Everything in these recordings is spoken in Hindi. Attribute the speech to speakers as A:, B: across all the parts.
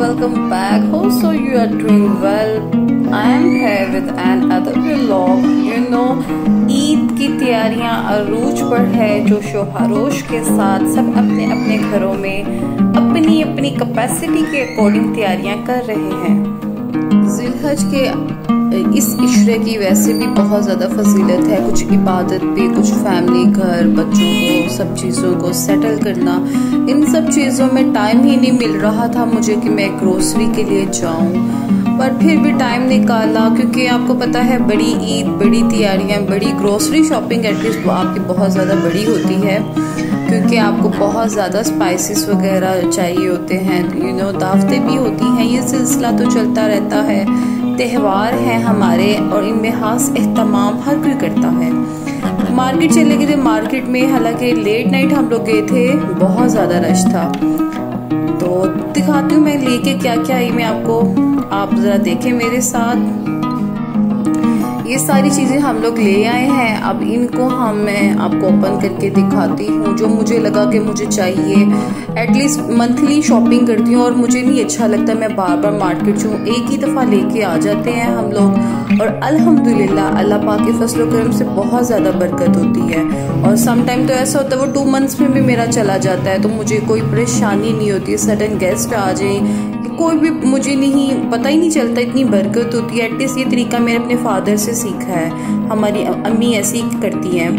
A: welcome back. Hope so you are doing well. I am here with another vlog. Eid की तैयारियां अरूज पर है, जो शोहरोश के साथ सब अपने अपने घरों में अपनी अपनी कैपेसिटी के अकॉर्डिंग तैयारियां कर रहे हैं। जिलहज के इस इशरे की वैसे भी बहुत ज़्यादा फजीलत है, कुछ इबादत भी, कुछ फैमिली, घर, बच्चों को, सब चीज़ों को सेटल करना, इन सब चीज़ों में टाइम ही नहीं मिल रहा था मुझे कि मैं ग्रोसरी के लिए जाऊं, पर फिर भी टाइम निकाला क्योंकि आपको पता है बड़ी ईद, बड़ी तैयारियां, बड़ी ग्रोसरी शॉपिंग एटलीस्ट आपकी बहुत ज़्यादा बड़ी होती है क्योंकि आपको बहुत ज़्यादा स्पाइसेस वगैरह चाहिए होते हैं, दावतें भी होती हैं। ये सिलसिला तो चलता रहता है, त्यौहार हैं हमारे और इनमें खास एहतमाम हर कोई करता है। मार्केट चले गए थे, मार्केट में हालांकि लेट नाइट हम लोग गए थे, बहुत ज़्यादा रश था। तो दिखाती हूँ मैं लेके क्या क्या आई मैं आपको, आप ज़रा देखें मेरे साथ। ये सारी चीज़ें हम लोग ले आए हैं, अब इनको मैं आपको ओपन करके दिखाती हूँ। जो मुझे लगा कि मुझे चाहिए, एटलीस्ट मंथली शॉपिंग करती हूँ और मुझे नहीं अच्छा लगता मैं बार बार मार्केट जाऊँ, एक ही दफ़ा लेके आ जाते हैं हम लोग। और अल्हम्दुलिल्लाह अल्लाह पाक के फजल करम से बहुत ज़्यादा बरकत होती है और सम टाइम तो ऐसा होता है वो 2 मंथ्स में भी मेरा चला जाता है, तो मुझे कोई परेशानी नहीं होती। सडन गेस्ट आ जाए, कोई भी, मुझे नहीं पता ही नहीं चलता, इतनी बरकत होती है। एटलीस्ट ये तरीका मैंने अपने फादर से सीखा है, हमारी अम्मी ऐसी करती हैं,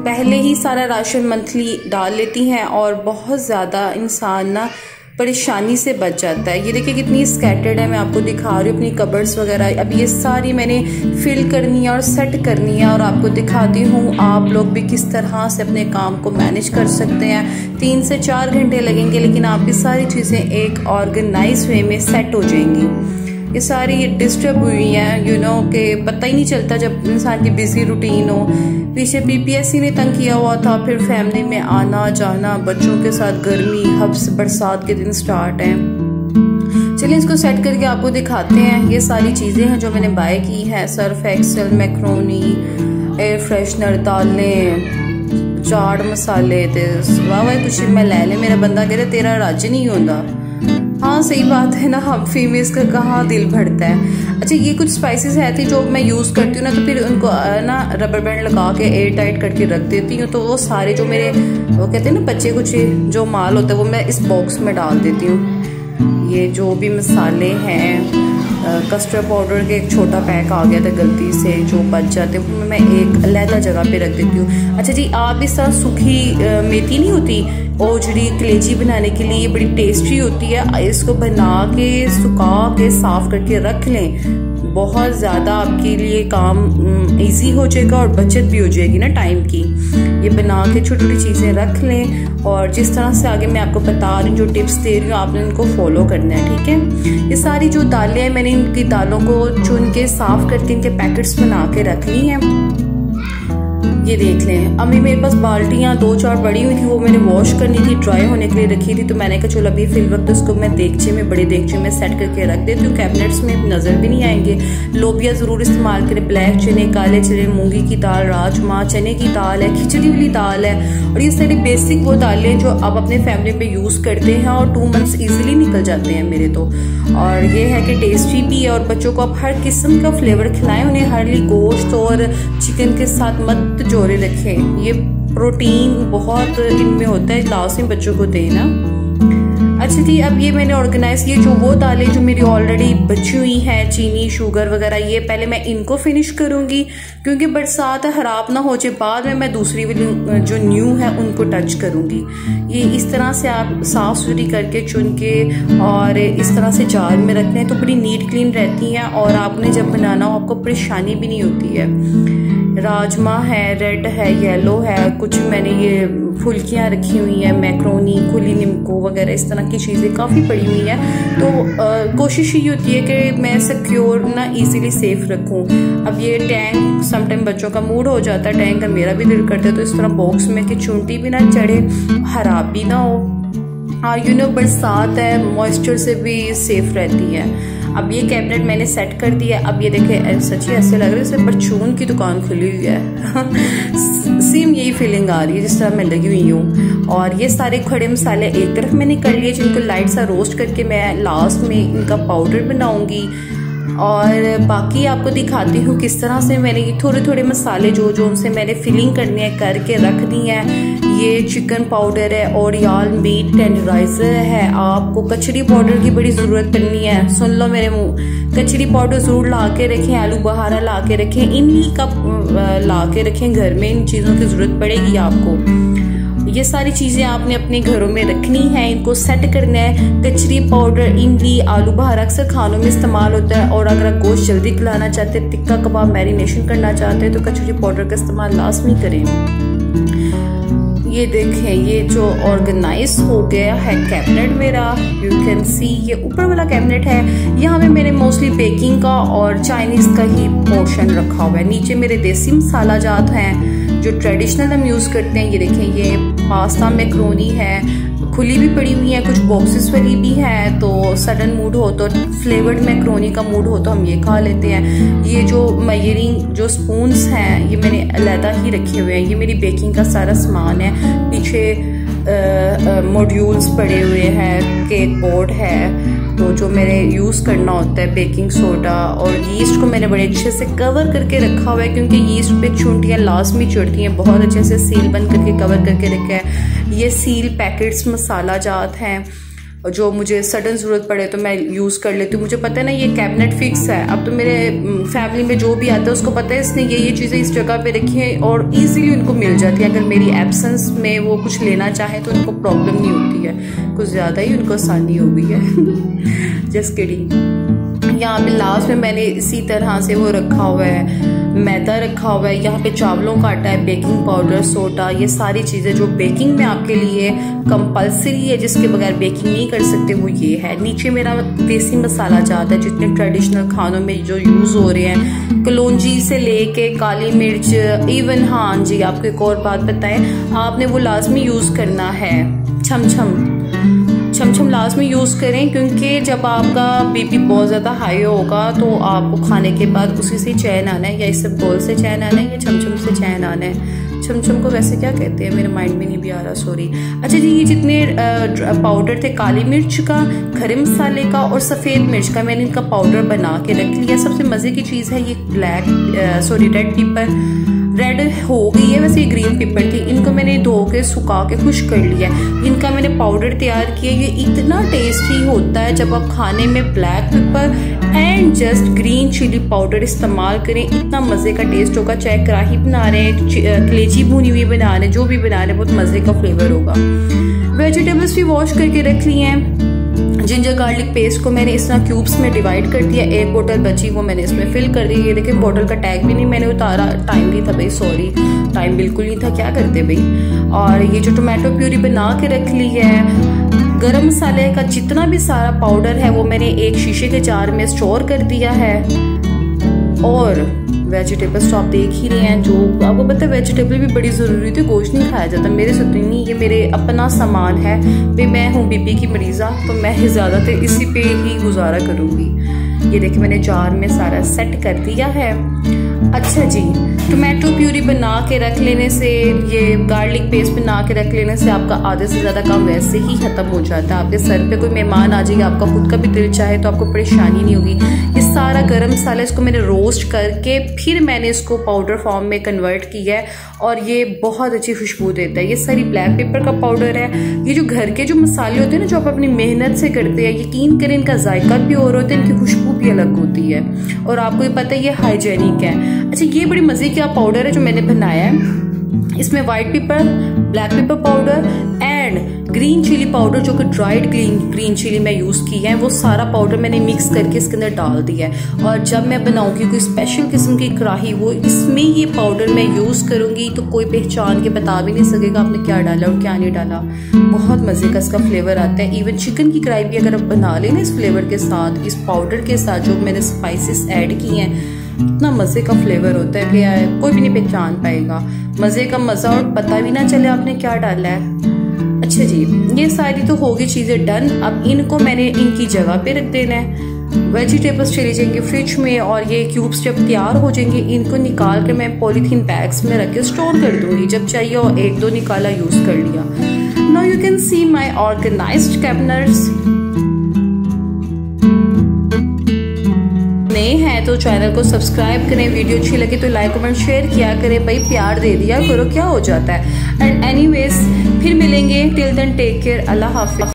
A: पहले ही सारा राशन मंथली डाल लेती हैं और बहुत ज़्यादा इंसान ना परेशानी से बच जाता है। ये देखिए कितनी स्कैटर्ड है, मैं आपको दिखा रही हूँ अपनी कबर्ड्स वगैरह। अब ये सारी मैंने फिल करनी है और सेट करनी है और आपको दिखाती हूँ आप लोग भी किस तरह से अपने काम को मैनेज कर सकते हैं। 3 से 4 घंटे लगेंगे लेकिन आपकी सारी चीज़ें एक ऑर्गेनाइज वे में सेट हो जाएंगी। ये सारी ये डिस्टर्ब हुई हैं, कि पता ही नहीं चलता जब इंसान की बिजी रूटीन हो। पीछे बीपीएससी ने तंग किया हुआ था, फिर फैमिली में आना जाना, बच्चों के साथ गर्मी, हब्स, बरसात के दिन स्टार्ट हैं। चलिए इसको सेट करके आपको दिखाते हैं। ये सारी चीज़ें हैं जो मैंने बाय की हैं, Surf Excel, macaroni, air freshener, दालें, चाट मसाले, वाह कुछ मैं ले ले। मेरा बंदा कह रहा तेरा राज नहीं होता। हाँ सही बात है ना, हम फीमेल्स का कहाँ दिल भरता है। अच्छा ये कुछ स्पाइसेस है थी जो मैं यूज़ करती हूँ ना, तो फिर उनको ना रबर बैंड लगा के एयर टाइट करके रख देती हूँ, तो वो सारे जो मेरे वो कहते हैं ना बच्चे कुछ जो माल होता है वो मैं इस बॉक्स में डाल देती हूँ। ये जो भी मसाले हैं, कस्टर्ड पाउडर के एक छोटा पैक आ गया था गलती से, जो बच जाते हैं मैं एक अलग जगह पे रख देती हूँ। अच्छा जी, आप इस तरह सूखी मेथी नहीं होती ओजड़ी कलेजी बनाने के लिए, ये बड़ी टेस्टी होती है। इसको बना के सुखा के साफ करके रख लें, बहुत ज़्यादा आपके लिए काम इजी हो जाएगा और बचत भी हो जाएगी ना टाइम की। ये बना के छोटी छोटी चीज़ें रख लें और जिस तरह से आगे मैं आपको बता रही हूँ, जो टिप्स दे रही हूँ, आपने इनको फॉलो करना है, ठीक है। ये सारी जो दालें हैं मैंने इनकी दालों को चुन के साफ करके इनके पैकेट्स बना के रख ली हैं। ये देख लें, अभी मेरे पास बाल्टियाँ 2-4 पड़ी हुई थी, वो मैंने वॉश करनी थी, ड्राई होने के लिए रखी थी, तो मैंने कहा चलो अभी फिल वक्त उसको मैं देगचे में, बड़े देगचे में सेट करके रख देती हूँ, कैबिनेट्स में नज़र भी नहीं आएंगे। लोबिया ज़रूर इस्तेमाल करें, ब्लैक चने, काले चने, मूंगी की दाल, राजमा, चने की दाल है, खिचड़ी वाली दाल है, और ये सारी बेसिक वो दालें हैं जो आप अपने फैमिली में यूज़ करते हैं और 2 मंथ्स ईजिली निकल जाते हैं मेरे तो। और ये है कि टेस्टी भी है और बच्चों को आप हर किस्म का फ्लेवर खिलाएं, उन्हें हरली गोश्त और चिकन के साथ मत जोड़े रखें, ये प्रोटीन बहुत इनमें होता है, लाजमी बच्चों को देना। अच्छा जी, अब ये मैंने ऑर्गेनाइज, ये जो वो दालें जो मेरी ऑलरेडी बची हुई हैं, चीनी, शुगर वगैरह, ये पहले मैं इनको फिनिश करूँगी क्योंकि बरसात खराब ना हो जाए, बाद में मैं दूसरी वाली जो न्यू है उनको टच करूँगी। ये इस तरह से आप साफ़ सुथरी करके चुन के और इस तरह से जार में रखते हैं तो बड़ी नीट क्लीन रहती हैं और आपने जब बनाना हो आपको परेशानी भी नहीं होती है। राजमा है, रेड है, येलो है, कुछ मैंने ये फुल्कियाँ रखी हुई हैं, मैक्रोनी, खुली निम्को वगैरह, इस तरह की चीज़ें काफ़ी पड़ी हुई हैं। तो कोशिश ये होती है कि मैं सिक्योर ना इजीली सेफ रखूं। अब ये टैंक समटाइम बच्चों का मूड हो जाता है, टैंक का मेरा भी दिल करता है, तो इस तरह बॉक्स में कि चुंटी भी ना चढ़े, खराब भी ना हो। और बरसात है, मॉइस्चर से भी सेफ रहती है। अब ये कैबिनेट मैंने सेट कर दिया। अब ये देखे सच्ची ऐसे लग रहा है जैसे परचून की दुकान खुली हुई है। सेम यही फीलिंग आ रही है जिस तरह मैं लगी हुई हूँ। और ये सारे खड़े मसाले एक तरफ मैंने कर लिए, जिनको लाइट सा रोस्ट करके मैं लास्ट में इनका पाउडर बनाऊंगी। और बाकी आपको दिखाती हूँ किस तरह से मैंने ये थोड़े थोड़े मसाले जो उनसे मैंने फिलिंग करनी है करके रख दी है। ये चिकन पाउडर है, ओरियल मीट टेंडराइजर है। आपको कचड़ी पाउडर की बड़ी ज़रूरत पड़नी है, सुन लो मेरे मुंह। कचड़ी पाउडर ज़रूर ला के रखें, आलू बहारा ला के रखें, इन्हीं का ला के रखें घर में। इन चीज़ों की ज़रूरत पड़ेगी आपको। ये सारी चीज़ें आपने अपने घरों में रखनी है, इनको सेट करना है। कचरी पाउडर, इमली, आलू बहारा अक्सर खानों में इस्तेमाल होता है। और अगर आप गोश्त जल्दी खिलाना चाहते हैं, टिक्का कबाब मैरिनेशन करना चाहते हैं, तो कचरी पाउडर का इस्तेमाल लाजमी करें। ये देखें, ये जो ऑर्गेनाइज हो गया है कैबिनेट मेरा, यू कैन सी। ये ऊपर वाला कैबिनेट है, यहाँ पे मैंने मोस्टली बेकिंग का और चाइनीज़ का ही पोर्शन रखा हुआ है। नीचे मेरे देसी मसाला जात हैं जो ट्रेडिशनल हम यूज़ करते हैं। ये देखें, ये पास्ता मैक्रोनी है, खुली भी पड़ी हुई है, कुछ बॉक्सेस वाली भी है। तो सडन मूड हो तो फ्लेवर्ड मैक्रोनी का मूड हो तो हम ये खा लेते हैं। ये जो मेजरिंग जो स्पून्स हैं ये मैंने अलहदा ही रखे हुए हैं। ये मेरी बेकिंग का सारा सामान है। पीछे मॉड्यूल्स पड़े हुए हैं, केक बोर्ड है तो जो मेरे यूज़ करना होता है, बेकिंग सोडा। और यीस्ट को मैंने बड़े अच्छे से कवर करके रखा हुआ है, क्योंकि यीस्ट पे चूंटियाँ लाजमी चढ़ती हैं। बहुत अच्छे से सील बंद करके कवर करके रखा है। ये सील पैकेट्स मसाला जात हैं, जो मुझे सडन ज़रूरत पड़े तो मैं यूज़ कर लेती हूँ। मुझे पता है ना ये कैबिनेट फिक्स है। अब तो मेरे फैमिली में जो भी आता है उसको पता है इसने ये चीज़ें इस जगह पे रखी हैं और इजीली उनको मिल जाती है। अगर मेरी एब्सेंस में वो कुछ लेना चाहे तो उनको प्रॉब्लम नहीं होती है, कुछ ज़्यादा ही उनको आसानी हो गई है। Just kidding. यहाँ पे लास्ट में मैंने इसी तरह से वो रखा हुआ है, मैदा रखा हुआ है। यहाँ पे चावलों का आटा है, बेकिंग पाउडर, सोडा, ये सारी चीज़ें जो बेकिंग में आपके लिए कंपलसरी है, जिसके बगैर बेकिंग नहीं कर सकते, वो ये है। नीचे मेरा देसी मसाला जाता है, जितने ट्रेडिशनल खानों में जो यूज़ हो रहे हैं, कलौंजी से लेके काली मिर्च, इवन हाँ जी आपको एक और बात बताएं, आपने वो लाजमी यूज़ करना है। छमछम लाजमी यूज़ करें, क्योंकि जब आपका बीपी बहुत ज़्यादा हाई होगा तो आपको खाने के बाद उसी से चैन आना है, या इस बोल से चैन आना है या छमछम से चैन आना है। छमछम को वैसे क्या कहते हैं मेरे माइंड में नहीं भी आ रहा, सॉरी। अच्छा जी, ये जितने पाउडर थे काली मिर्च का, खड़े मसाले का और सफ़ेद मिर्च का, मैंने इनका पाउडर बना के रख लिया। सबसे मज़े की चीज़ है ये रेड पेपर, रेड हो गई है, वैसे ये ग्रीन पेपर थी। इनको मैंने धो के सुखा के खुश कर लिया। इनका मैंने पाउडर तैयार किया। ये इतना टेस्टी होता है जब आप खाने में black pepper and just green chilli powder इस्तेमाल करें, इतना मज़े का टेस्ट होगा। चाहे कढ़ाई बना रहे हैं, कलेजी भुनी हुई बना रहे हैं, जो भी बना रहे हैं, बहुत मज़े का फ्लेवर होगा। वेजिटेबल्स भी वॉश करके रख लिए हैं। जिंजर गार्लिक पेस्ट को मैंने इस तरह क्यूब्स में डिवाइड कर दिया। एक बोतल बची वो मैंने इसमें फिल कर दी। ये देखिए बोतल का टैग भी नहीं मैंने उतारा, टाइम नहीं था भाई, सॉरी टाइम बिल्कुल नहीं था, क्या करते भाई। और ये जो टोमेटो प्यूरी बना के रख ली है। गरम मसाले का जितना भी सारा पाउडर है वो मैंने एक शीशे के जार में स्टोर कर दिया है। और वेजिटेबल्स तो आप देख ही रहे हैं, जो आपको पता है वेजिटेबल भी बड़ी ज़रूरी थी, गोश्त नहीं खाया जाता मेरे से तो नहीं। ये मेरे अपना सामान है भाई, मैं हूँ बीपी की मरीज़ा तो मैं ज़्यादातर इसी पे ही गुजारा करूँगी। ये देखिए मैंने जार में सारा सेट कर दिया है। अच्छा जी, टोमेटो प्यूरी बना के रख लेने से, ये गार्लिक पेस्ट बना के रख लेने से आपका आधे से ज़्यादा काम वैसे ही ख़त्म हो जाता है। आपके सर पे कोई मेहमान आ जाएगा, आपका खुद का भी दिल चाहे तो आपको परेशानी नहीं होगी। ये सारा गरम मसाला इसको मैंने रोस्ट करके फिर मैंने इसको पाउडर फॉर्म में कन्वर्ट किया है और ये बहुत अच्छी खुशबू देता है। ये सारी ब्लैक पेपर का पाउडर है। ये जो घर के जो मसाले होते हैं ना, जो आप अपनी मेहनत से करते हैं, यकीन करें इनका जायका भी और होता है, इनकी खुशबू भी अलग होती है और आपको ये पता है ये हाइजेनिक है। अच्छा, ये बड़ी मज़े का पाउडर है जो मैंने बनाया है। इसमें white pepper, black pepper powder and green chilli powder, जो कि ड्राइड ग्रीन चिली मैं यूज़ की है, वो सारा पाउडर मैंने मिक्स करके इसके अंदर डाल दिया है। और जब मैं बनाऊंगी कोई स्पेशल किस्म की कढ़ाई, वो इसमें ये पाउडर मैं यूज़ करूंगी तो कोई पहचान के बता भी नहीं सकेगा आपने क्या डाला और क्या नहीं डाला। बहुत मज़े का इसका फ्लेवर आता है। इवन चिकन की कढ़ाई भी अगर आप बना लें ना इस फ्लेवर के साथ, इस पाउडर के साथ जो मैंने स्पाइसेस ऐड किए हैं, इतना मज़े का फ्लेवर होता है कि कोई भी नहीं पहचान पाएगा। मज़े का मज़ा और पता भी ना चले आपने क्या डाला है। अच्छा जी, ये सारी तो होगी चीज़ें डन। अब इनको मैंने इनकी जगह पे रख देना है। वेजिटेबल्स चले जाएंगे फ्रिज में और ये क्यूब्स जब तैयार हो जाएंगे इनको निकाल कर मैं पॉलीथीन बैग्स में रख के स्टोर कर दूंगी। जब चाहिए हो एक दो निकाला, यूज कर लिया। Now you can see my organised cabinets. नए हैं तो चैनल को सब्सक्राइब करें, वीडियो अच्छी लगे तो लाइक कमेंट शेयर किया करें, भाई प्यार दे दिया करो, क्या हो जाता है। एंड एनीवेज फिर मिलेंगे, टिल देन टेक केयर, अल्लाह हाफिज।